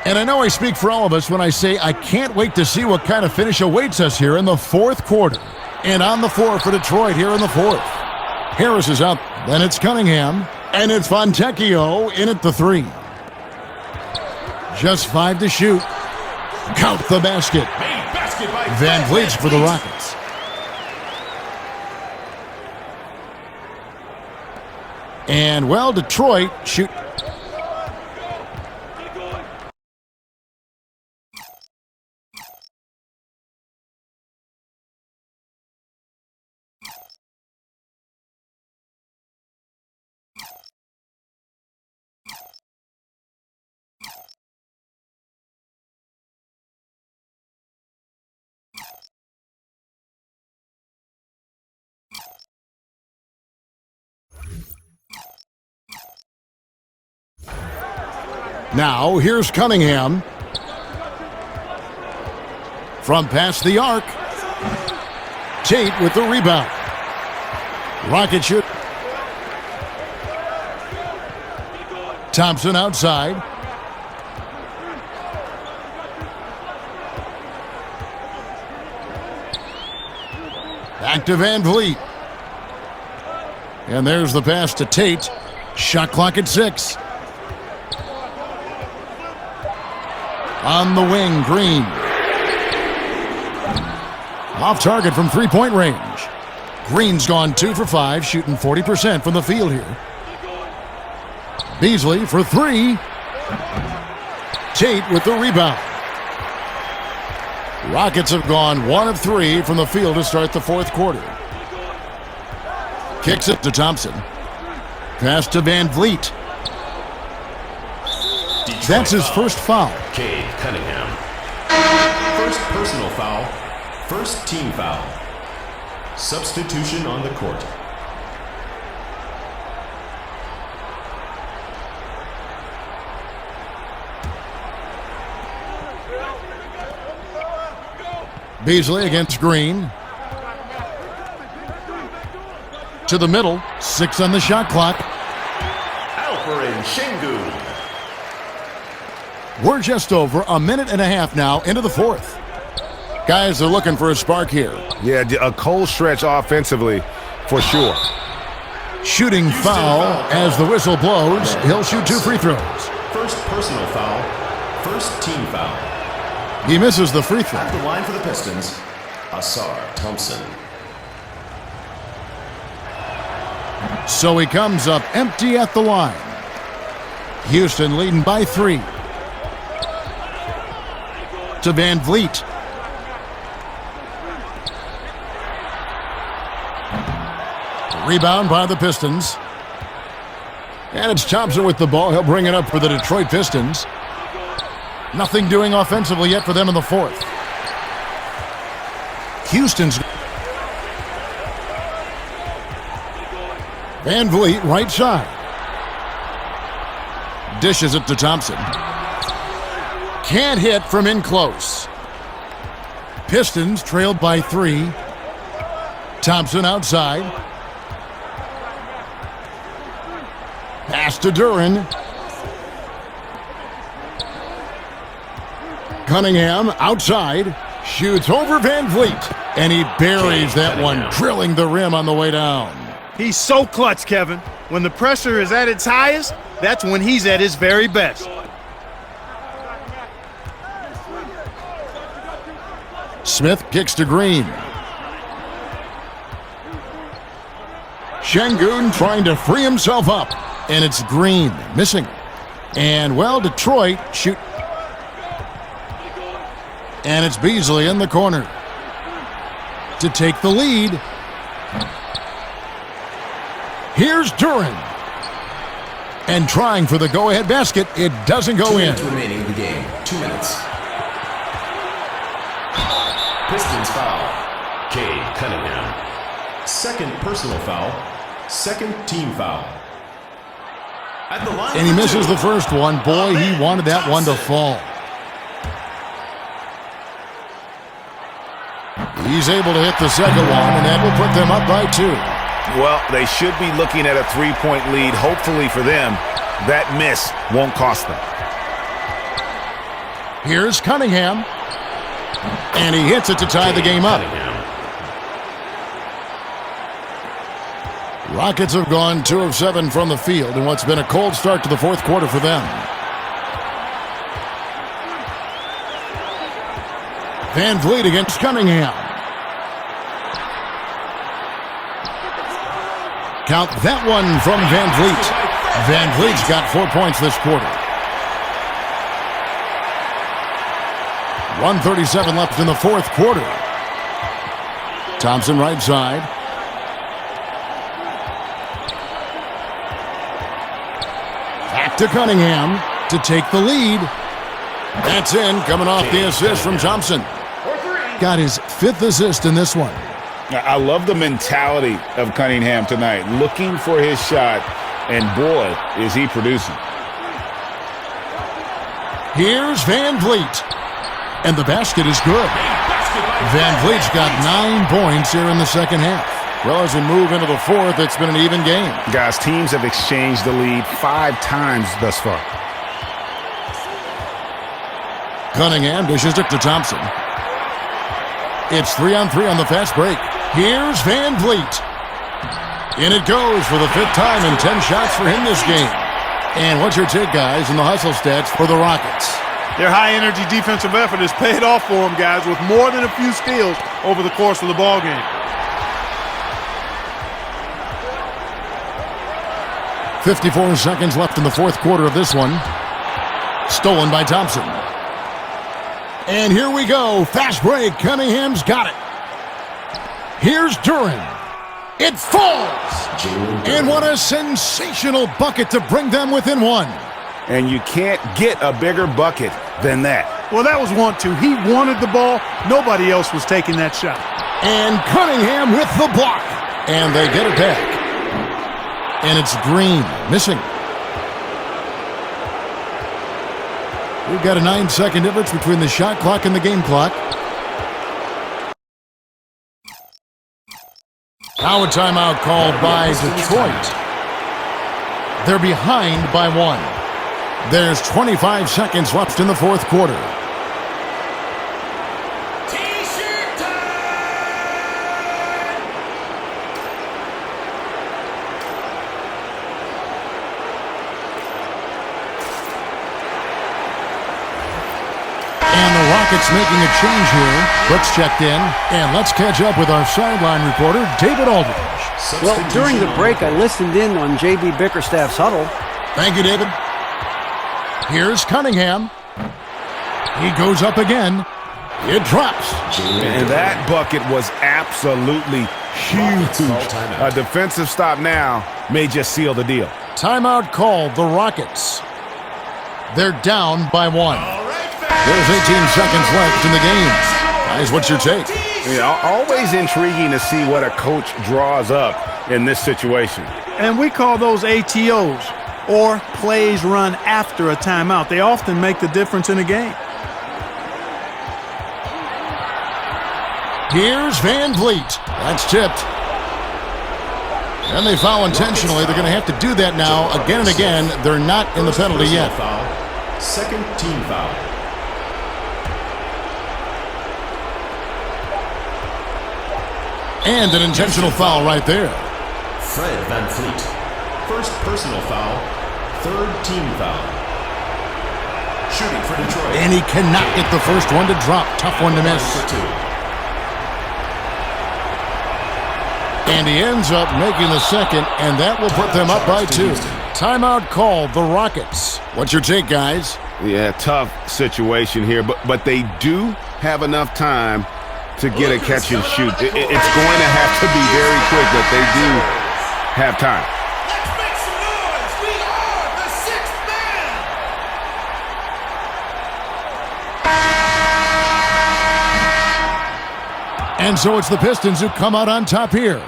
And I know I speak for all of us when I say I can't wait to see what kind of finish awaits us here in the fourth quarter. And on the floor for Detroit here in the fourth. Harris is out, then it's Cunningham, and it's Fontecchio in at the three. Just 5 to shoot. Count the basket. Van Vliet's for the Rockets. And, well, Detroit shoot. Now, here's Cunningham. From past the arc. Tate with the rebound. Rocket shoot. Thompson outside. Back to Van Vliet. And there's the pass to Tate. Shot clock at 6. On the wing, Green. Off target from three-point range. Green's gone 2 for 5, shooting 40% from the field here. Beasley for 3. Tate with the rebound. Rockets have gone 1 of 3 from the field to start the fourth quarter. Kicks it to Thompson. Pass to Van Vliet. That's his first foul. Cade Cunningham. First personal foul. First team foul. Substitution on the court. Beasley against Green. To the middle. 6 on the shot clock. Alperen Şengün. We're just over a minute and a half now into the fourth. Guys are looking for a spark here. Yeah, a cold stretch offensively for sure. Shooting foul as the whistle blows. He'll shoot 2 free throws. First personal foul. First team foul. He misses the free throw. At the line for the Pistons, Asar Thompson. So he comes up empty at the line. Houston leading by 3. To Van Vliet. Rebound by the Pistons. And it's Thompson with the ball. He'll bring it up for the Detroit Pistons. Nothing doing offensively yet for them in the fourth. Houston's. Van Vliet right side. Dishes it to Thompson. Can't hit from in close. Pistons trailed by 3. Thompson outside. Pass to Duren. Cunningham outside. Shoots over Van Vliet. And he buries that one, drilling the rim on the way down. He's so clutch, Kevin. When the pressure is at its highest, that's when he's at his very best. Smith kicks to Green. Şengün trying to free himself up. And it's Green missing. And, well, Detroit shoot. And it's Beasley in the corner to take the lead. Here's Duren. And trying for the go-ahead basket. It doesn't go in. 2 minutes remaining in the game. 2 minutes. Pistons foul. Cade Cunningham. Second personal foul. Second team foul. At the line and he misses the first one. Boy, he wanted that one to fall. He's able to hit the second one, and that will put them up by 2. Well, they should be looking at a 3-point lead. Hopefully for them, that miss won't cost them. Here's Cunningham. And he hits it to tie the game up. Rockets have gone 2 of 7 from the field in what's been a cold start to the fourth quarter for them. Van Vliet against Cunningham. Count that one from Van Vliet. Van Vliet's got 4 points this quarter. 1:37 left in the fourth quarter. Thompson right side. Back to Cunningham to take the lead. That's in, coming off the assist from Thompson. Got his 5th assist in this one. I love the mentality of Cunningham tonight, looking for his shot, and boy, is he producing. Here's Van Vliet, and the basket is good. Van Vliet's got 9 points here in the second half. Well, as we move into the fourth, it's been an even game. Guys, teams have exchanged the lead 5 times thus far. Cunningham dishes it to Thompson. It's 3-on-3 on the fast break. Here's Van Vliet. In it goes for the 5th time and 10 shots for him this game. And what's your take, guys, in the hustle stats for the Rockets? Their high-energy defensive effort has paid off for them, guys, with more than a few steals over the course of the ballgame. .54 seconds left in the fourth quarter of this one. Stolen by Thompson. And here we go. Fast break. Cunningham's got it. Here's Duran. It falls. And what a sensational bucket to bring them within 1. And you can't get a bigger bucket than that. Well, that was 1-2. He wanted the ball. Nobody else was taking that shot. And Cunningham with the block. And they get it back. And it's Green missing. We've got a 9-second difference between the shot clock and the game clock. Now a timeout called by Detroit. They're behind by 1. There's 25 seconds left in the fourth quarter. T-shirt Rockets making a change here. Brooks checked in, and let's catch up with our sideline reporter, David Aldridge. Well, during the break, I listened in on J.B. Bickerstaff's huddle. Thank you, David. Here's Cunningham. He goes up again. It drops. And that bucket was absolutely huge. A defensive stop now may just seal the deal. Timeout called the Rockets. They're down by 1. There's 18 seconds left in the game. Guys, what's your take? Yeah, always intriguing to see what a coach draws up in this situation. And we call those ATOs, or plays run after a timeout. They often make the difference in a game. Here's Van Vliet. That's tipped. And they foul intentionally. They're going to have to do that now again and again. They're not in the penalty yet. Foul. Second team foul. And an intentional foul right there. Fred Van Vliet. First personal foul. Third team foul. Shooting for Detroit. And he cannot get the first one to drop. Tough one to miss. For 2. And he ends up making the second, and that will put them up by 2. Timeout called the Rockets. What's your take, guys? Yeah, tough situation here, but they do have enough time to get a catch and shoot. It's going to have to be very quick, but they do have time. Let's make some noise. We are the 6th man. And so it's the Pistons who come out on top here.